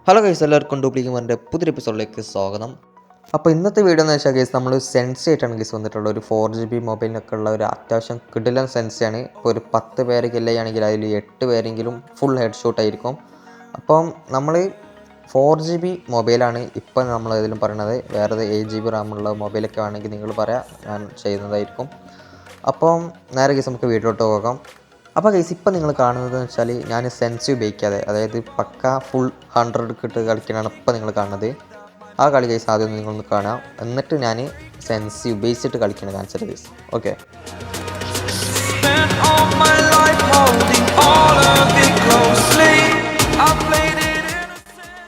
Hello guys, എല്ലാവർക്കും ഡ്യൂപ്ലിക്കേമറിൻ്റെ പുതിയ എപ്പിസോഡിലേക്ക് സ്വാഗതം. അപ്പോൾ ഇന്നത്തെ വീഡിയോ എന്ന് വെച്ചാൽ ഗൈസ് നമ്മൾ സെൻസി ആയിട്ടാണ് ഗൈസ് വന്നിട്ടുള്ള ഒരു 4GB മൊബൈലിനൊക്കെ ഉള്ള ഒരു അത്യാവശ്യം കിടിലൻ സെൻസിയാണ്. ഇപ്പോൾ ഒരു 10 പേര് കില്ലയാണെങ്കിൽ അതിൽ 8 പേരെങ്കിലും ഫുൾ ഹെഡ് ഷോട്ട് ആയിരിക്കും. അപ്പം നമ്മൾ 4GB മൊബൈലാണ് ഇപ്പം നമ്മൾ ഇതിലും പറയണത്. വേറെ 8GB റാമുള്ള മൊബൈലൊക്കെ ആണെങ്കിൽ നിങ്ങൾ പറയാം, ഞാൻ ചെയ്യുന്നതായിരിക്കും. അപ്പം നേരെ ഗൈസ് നമുക്ക് വീഡിയോട്ട് പോകാം. അപ്പോൾ ഗൈസ് ഇപ്പം നിങ്ങൾ കാണുന്നത് എന്ന് വെച്ചാൽ ഞാൻ സെൻസി ഉപയോഗിക്കാതെ, അതായത് പക്ക ഫുൾ 100 ഇട്ട് കളിക്കാനാണ് ഇപ്പം നിങ്ങൾ കാണുന്നത്. ആ കളി ഗൈസ് ആദ്യം നിങ്ങളൊന്ന് കാണാം, എന്നിട്ട് ഞാൻ സെൻസി ഉപയോഗിച്ചിട്ട് കളിക്കണം കാണിച്ചത് ഗൈസ്. ഓക്കെ,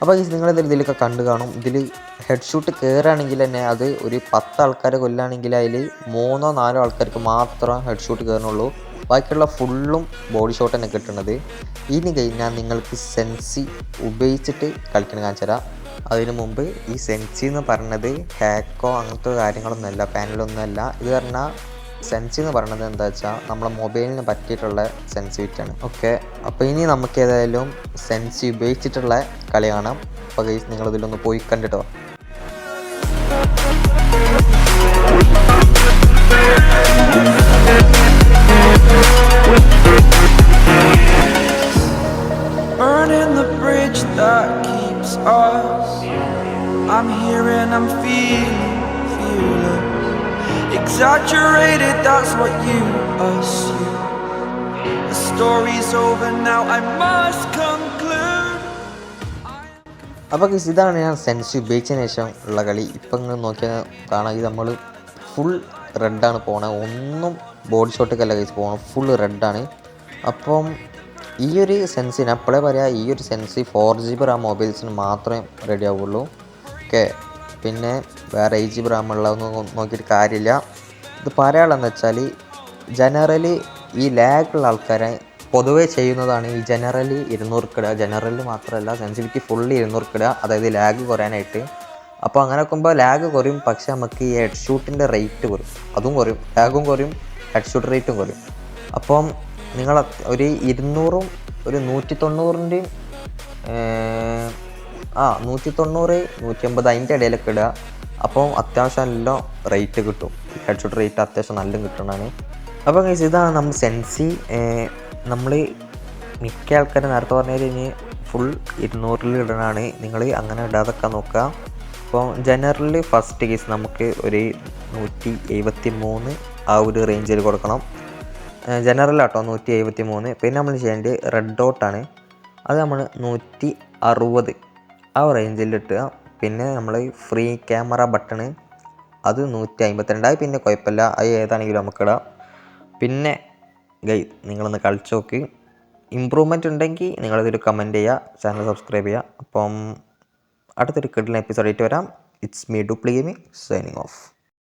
അപ്പോൾ ഗൈസ് നിങ്ങളിതിലൊക്കെ കണ്ടു കാണും. ഇതിൽ ഹെഡ് ഷൂട്ട് കയറുകയാണെങ്കിൽ തന്നെ അത് ഒരു 10 ആൾക്കാരെ കൊല്ലുകയാണെങ്കിൽ അതിൽ 3-4 ആൾക്കാർക്ക് മാത്രം ഹെഡ് ഷൂട്ട് കയറുന്നുള്ളൂ. ബാക്കിയുള്ള ഫുള്ളും ബോഡി ഷോട്ട് തന്നെ കിട്ടുന്നത്. ഇനി കഴിഞ്ഞാൽ നിങ്ങൾക്ക് സെൻസി ഉപയോഗിച്ചിട്ട് കളിക്കണം കാണിച്ചു തരാം. അതിനു മുമ്പ് ഈ സെൻസി എന്ന് പറഞ്ഞത് ഹാക്കോ അങ്ങനത്തെ കാര്യങ്ങളൊന്നുമല്ല, പാനലൊന്നുമല്ല. ഇത് പറഞ്ഞാൽ സെൻസി എന്ന് പറയുന്നത് എന്താ വെച്ചാൽ നമ്മളെ മൊബൈലിന് പറ്റിയിട്ടുള്ള സെൻസിറ്റിവിറ്റിയാണ്. ഓക്കെ, അപ്പോൾ ഇനി നമുക്ക് ഏതായാലും സെൻസി ഉപയോഗിച്ചിട്ടുള്ള കളി കാണാം. അപ്പോൾ ഗൈസ് നിങ്ങളിതിലൊന്ന് പോയി കണ്ടിട്ടോ. Burning the bridge that keeps us. I'm here and I'm feeling exaggerated, that's what you assume. The story's over now, I must conclude. അപ്പോൾ ഗൈസ് ഇതാണ് ഞാൻ സെൻസി ഉപയോഗിച്ചതിന് ശേഷം ഉള്ള കളി. ഇപ്പം ഇങ്ങനെ നോക്കിയാൽ കാണാം, ഇത് നമ്മൾ ഫുൾ റെഡാണ് പോണത്. ഒന്നും ബോഡി ഷോട്ടൊക്കെയല്ല ഗൈസ് പോകണം, ഫുൾ റെഡാണ്. അപ്പം ഈ ഒരു സെൻസി ഞാൻ അപ്പോഴേ പറയാം, ഈ ഒരു സെൻസി 4GB റാം മൊബൈൽസിന് മാത്രമേ റെഡി ആവുള്ളൂ. ഓക്കെ, പിന്നെ വേറെ 8GB റാം ഉള്ളതൊന്നും നോക്കിയിട്ട് കാര്യമില്ല. ഇത് പറയാനുള്ളതെന്ന് വെച്ചാൽ ജനറലി ഈ ലാഗുള്ള ആൾക്കാരെ പൊതുവേ ചെയ്യുന്നതാണ് ഈ ജനറലി 200 ഇടുക. ജനറലി മാത്രമല്ല, സെൻസിറ്റിവിറ്റി ഫുള്ളി 200 ഇടുക, അതായത് ലാഗ് കുറയാനായിട്ട്. അപ്പോൾ അങ്ങനെ നോക്കുമ്പോൾ ലാഗ് കുറയും, പക്ഷേ നമുക്ക് ഈ ഹെഡ് ഷൂട്ടിൻ്റെ റേറ്റ് കുറയും, അതും കുറയും. ലാഗും കുറയും, ഹെഡ് ഷൂട്ട് റേറ്റും കുറയും. അപ്പം നിങ്ങൾ ഒരു 200ഉം ഒരു 190ൻ്റെയും 190, 150 അതിൻ്റെ ഇടയിലൊക്കെ ഇടുക. അപ്പോൾ അത്യാവശ്യം നല്ല റേറ്റ് കിട്ടും, ഹെഡ് ഷൂട്ട് റേറ്റ് അത്യാവശ്യം നല്ല കിട്ടുന്നതാണ്. അപ്പോൾ ഗൈസ് ഇതാണ് നമ്മൾ സെൻസി. നമ്മൾ മിക്ക ആൾക്കാരും നേരത്തെ പറഞ്ഞാൽ ഇനി ഫുൾ 200 ഇടണതാണ്. നിങ്ങൾ അങ്ങനെ ഇടാതൊക്കെ നോക്കുക. അപ്പോൾ ജനറലി ഫസ്റ്റ് കേസ് നമുക്ക് ഒരു 173 ആ ഒരു റേഞ്ചിൽ കൊടുക്കണം. ജനറലാട്ടോ 173. പിന്നെ നമ്മൾ ചെയ്യേണ്ടത് റെഡ് ഡോട്ടാണ്, അത് നമ്മൾ 160 ആ റേഞ്ചിൽ ഇട്ടുക. പിന്നെ നമ്മൾ ഫ്രീ ക്യാമറ ബട്ടണ് അത് 152. പിന്നെ കുഴപ്പമില്ല, അത് ഏതാണെങ്കിലും നമുക്കിടാം. പിന്നെ നിങ്ങളൊന്ന് കളിച്ച് നോക്ക്. ഇമ്പ്രൂവ്മെൻറ്റ് ഉണ്ടെങ്കിൽ നിങ്ങളിതൊരു കമൻറ്റ് ചെയ്യുക, ചാനൽ സബ്സ്ക്രൈബ് ചെയ്യുക. അപ്പം അടുത്തൊരു കിടിലൻ എപ്പിസോഡായിട്ട് വരാം. ഇറ്റ്സ് മീ ഡ്യൂപ്ലിക്കേമി സൈനിങ് ഓഫ്.